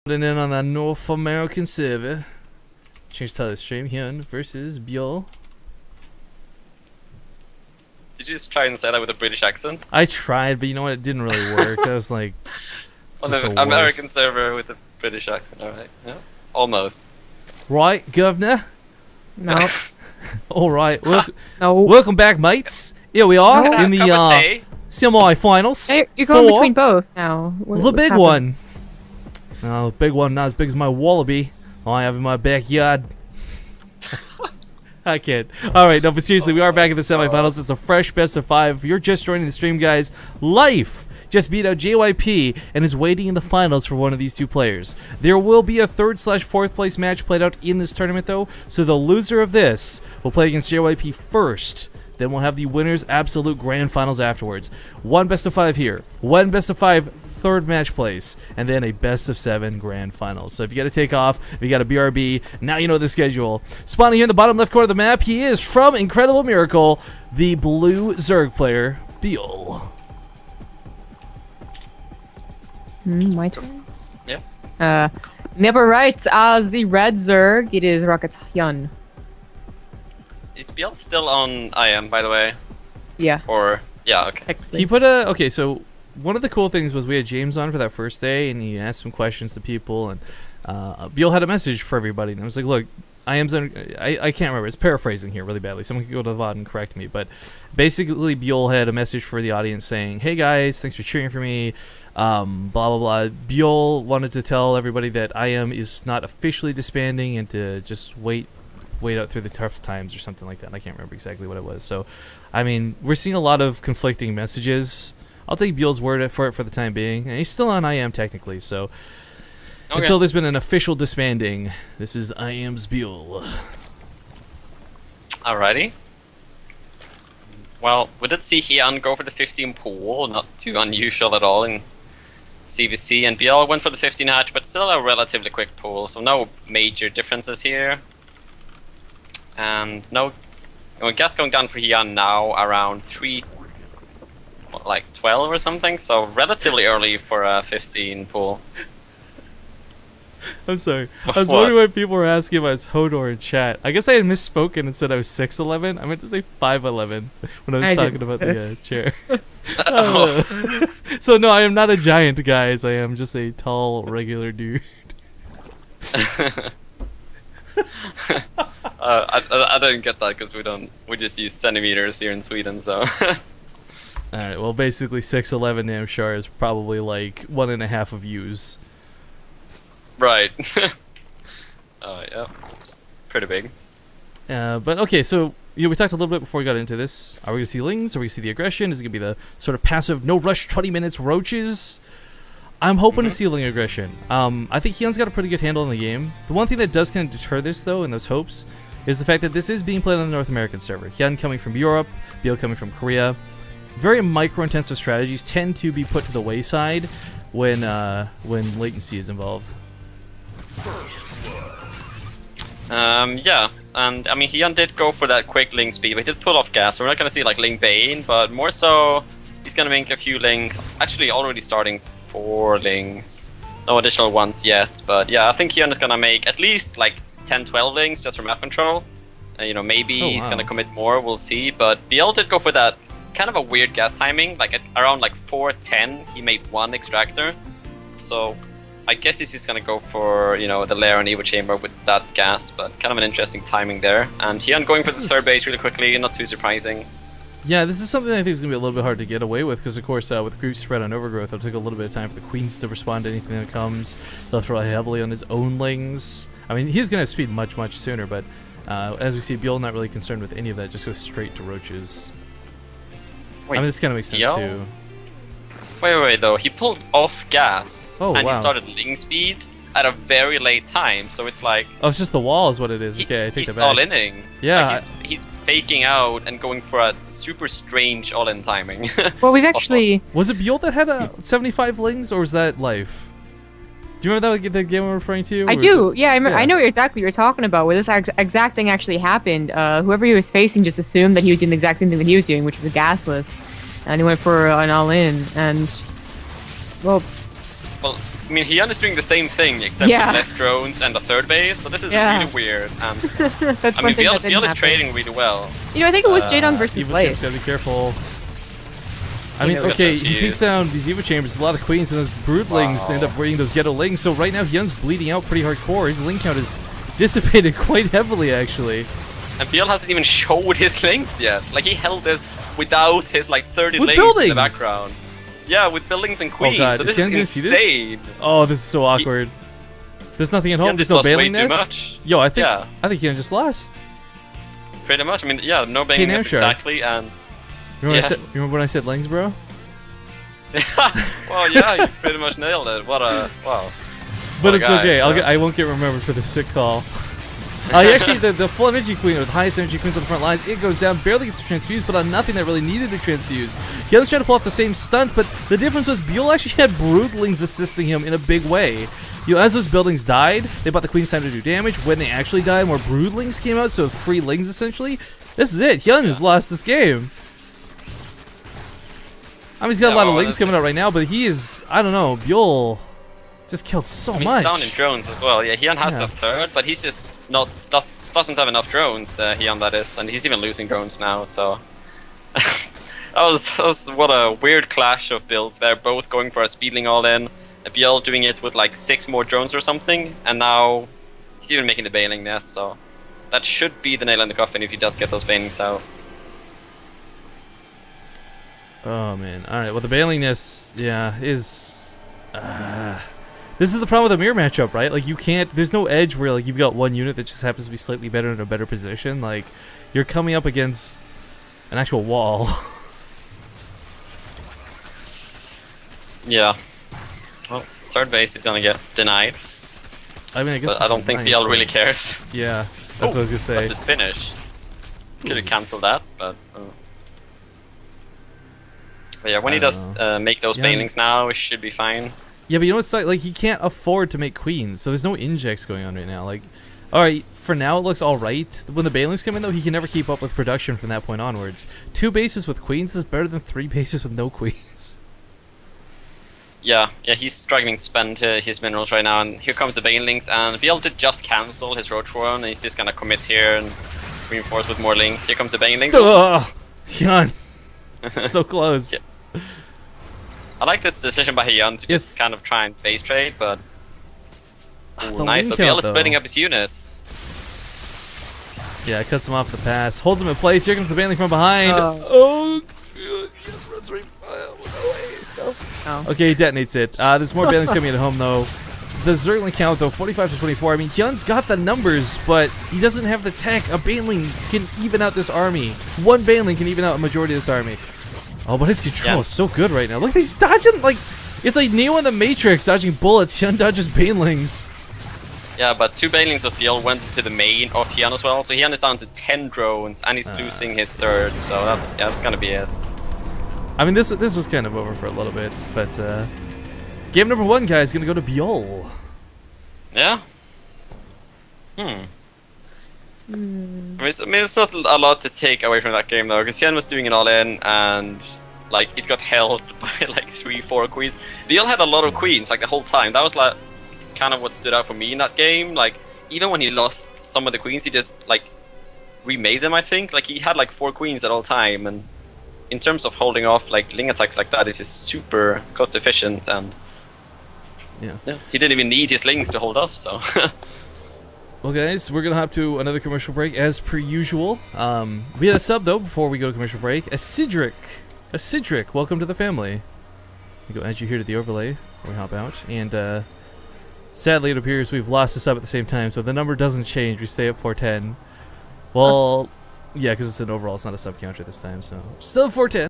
In on that North American server. Change title stream. Hyun versus Byul. Did you just try and say that with a British accent? I tried, but you know what? It didn't really work. I was like, on the American server with a British accent. All right, yeah, almost. Right, governor. No. All right. No. Welcome back, mates. Here we are No. in the semi-finals. Hey, you're going between both now. The big one. No, the big one not as big as my wallaby I have in my backyard. I can't. Alright, no, but seriously, we are back in the semifinals. It's a fresh best of 5. If you're just joining the stream, guys, Life just beat out JYP and is waiting in the finals for one of these two players. There will be a 3rd/4th place match played out in this tournament, though, so the loser of this will play against JYP first. Then we'll have the winners' absolute grand finals afterwards. 1 best of 5 here, 1 best of 5 3rd match place, and then a best of 7 grand finals. So if you got to take off, if you got a BRB, now you know the schedule. Spawning here in the bottom left corner of the map, he is from Incredible Miracle, the blue Zerg player, Byul. My turn? Yeah. Never right as the red Zerg, it is Rocket's Hyun. Is Byul still on IM, by the way? Yeah. Or, yeah, okay. Technically. He put a, okay, so one of the cool things was we had James on for that first day, and he asked some questions to people, and Byul had a message for everybody, and I was like, look, I can't remember, it's paraphrasing here really badly, someone could go to the VOD and correct me, but basically Byul had a message for the audience saying, hey guys, thanks for cheering for me, blah blah blah. Byul wanted to tell everybody that IM is not officially disbanding and to just wait out through the tough times or something like that, and I can't remember exactly what it was. So, I mean, we're seeing a lot of conflicting messages. I'll take Byul's word for it for the time being, and he's still on IM technically, so until there's been an official disbanding, this is IM's Byul. Alrighty. Well, we did see Hyun go for the 15 pool, not too unusual at all in CVC, and Byul went for the 15 hatch, but still a relatively quick pool, so no major differences here. And no, gas going down for Hyun now around 12 or something, so relatively early for a 15 pool. I'm sorry. I was wondering why people were asking if I was Hodor in chat. I guess I had misspoken and said I was 6'11". I meant to say 5'11" when I was talking about the chair. So no, I am not a giant, guys. I am just a tall, regular dude. I don't get that because we just use centimeters here in Sweden, so. Alright, well basically 6'11" Namshar is probably like 1.5 of yous. Right. Oh yeah, pretty big. But okay, so we talked a little bit before we got into this. Are we gonna see Lings? Are we gonna see the aggression? Is it gonna be the sort of passive, no rush, 20 minutes roaches? I'm hoping to see Ling aggression. I think Hyun's got a pretty good handle on the game. The one thing that does kind of deter this, though, in those hopes, is the fact that this is being played on the North American server. Hyun coming from Europe, Byul coming from Korea. Very micro-intensive strategies tend to be put to the wayside when latency is involved. Yeah, and I mean Hyun did go for that quick Ling speed, but he did pull off gas, so we're not gonna see like Ling Bane, but more so he's gonna make a few Lings, actually already starting 4 Lings. No additional ones yet, but yeah, I think Hyun is gonna make at least like 10-12 Lings just for map control. You know, maybe he's gonna commit more, we'll see, but Byul did go for that kind of a weird gas timing, like at around like 4:10 he made 1 extractor, so I guess he's just gonna go for, you know, the lair and Evo chamber with that gas, but kind of an interesting timing there. And Hyun going for the 3rd base really quickly, not too surprising. Yeah, this is something I think is going to be a little bit hard to get away with, because of course with creep spread on Overgrowth, it'll take a little bit of time for the Queens to respond to anything that comes. They'll throw heavily on his own Lings. I mean, he's going to speed much, much sooner, but as we see, Byul not really concerned with any of that, just goes straight to roaches. Wait, I mean, this kind of makes sense too. Wait, though. He pulled off gas, and wow. he started Ling speed at a very late time, so it's like... Oh, it's just the wall is what it is. Okay, I take that back. He's all-inning. Yeah. Like he's faking out and going for a super strange all-in timing. Well, we've actually... Was it Byul that had a 75 Lings, or was that Life? Do you remember that game I'm referring to? I do, yeah, I know exactly what you're talking about, where this exact thing actually happened. Whoever he was facing just assumed that he was doing the exact same thing that he was doing, which was a gasless. And he went for an all-in, and... Well, Well, I mean, Hyun is doing the same thing, except with less drones and a third base, so this is really weird. That's I mean, one thing that Byul is happen. trading really well. You know, I think it was Jaedong versus Evo Light. Chambers gotta be careful. I mean, knows okay, what he she takes is. down these Evo Chambers, a lot of queens, and those broodlings end up bringing those ghetto lings. So right now, Hyun's bleeding out pretty hardcore. His ling count is dissipated quite heavily, actually. And Byul hasn't even showed his links yet. Like, he held this without his, like, 30 With links buildings! in the background. Yeah, with buildings and queens, God, so is this Hyun is gonna see this? insane. Oh, this is so awkward. There's nothing at home. Hyun There's just no lost way bailing too nest. much. Yo, I think Yeah. Hyun just lost. Pretty much. I mean, yeah, no banging Hey, nest NMrUUG. exactly, and... Remember when I said lings, bro? Well, yeah, you pretty much nailed it. What a... Wow. But What a it's guy, okay. yeah. I won't get remembered for the sick call. Actually, the full energy queen, or the highest energy queens on the front lines, it goes down, barely gets transfused, but on nothing that really needed to transfuse. Hyun's trying to pull off the same stunt, but the difference was Byul actually had broodlings assisting him in a big way. You know, as those buildings died, they bought the queens time to do damage. When they actually died, more broodlings came out, so free lings essentially. This is it. Hyun has lost this game. I mean, he's got a lot of lings coming out right now, but he is, I don't know, Byul just killed so He's much. down in drones as well. Yeah, Hyun has the third, but he's just doesn't have enough drones. Hyun, that is, and he's even losing drones now. So that was what a weird clash of builds. They're both going for a speedling all in. Byul doing it with like 6 more drones or something, and now he's even making the bailing nest. So that should be the nail in the coffin if he does get those bailings out. Oh man! All right. Well, the bailing nest, is. This is the problem with the mirror matchup, right? Like, you can't. There's no edge where like you've got one unit that just happens to be slightly better in a better position. Like, you're coming up against an actual wall. Yeah. Well, third base is gonna get denied, I mean, I guess. but I don't think Byul really cares. Yeah, that's what I was gonna say. That's it finished. Could have cancelled that, but. But yeah, when he does make those bailings now, it should be fine. Yeah, but you know what's like he can't afford to make queens, so there's no injects going on right now. Like, all right, for now it looks all right. When the bailings come in, though, he can never keep up with production from that point onwards. 2 bases with queens is better than 3 bases with no queens. Yeah, he's struggling to spend his minerals right now, and here comes the bailings, and Byul did just cancel his roach one, and he's just gonna commit here and reinforce with more links. Here comes the bailings. Ugh, Hyun, so close. Yeah. I like this decision by Hyun to just kind of try and base trade, but ooh, nice. So Byul is splitting up his units. Yeah, cuts him off the pass, holds him in place. Here comes the bailing from behind. Runs right away. Okay, he detonates it. There's more bailings coming at home though. The Zergling count though, 45 to 24. I mean, Hyun's got the numbers, but he doesn't have the tech. A bailing can even out this army. One bailing can even out a majority of this army. Oh, but his control is so good right now. Look, he's dodging like it's like Neo in the Matrix, dodging bullets. Hyun dodges bailings. Yeah, but 2 bailings of Byul went to the main of Hyun as well. So Hyun is down to 10 drones, and he's losing his third. So that's gonna be it. I mean, this was kind of over for a little bit, but game number 1, guys, gonna go to Byul. Yeah. I mean, it's not a lot to take away from that game though, because Hyun was doing it all in, and like it got held by like 3-4 queens. Byul had a lot of queens like the whole time. That was like kind of what stood out for me in that game. Like even when he lost some of the queens, he just like remade them. I think like he had like 4 queens at all time, and in terms of holding off like ling attacks like that, is just super cost efficient, and yeah, he didn't even need his lings to hold off. So. Well, guys, we're gonna hop to another commercial break as per usual. We had a sub though before we go to commercial break. Acidric, welcome to the family. We go add you here to the overlay before we hop out, and sadly it appears we've lost a sub at the same time, so the number doesn't change. We stay at 410. Well, yeah, because it's an overall, it's not a sub counter this time, so still at 410.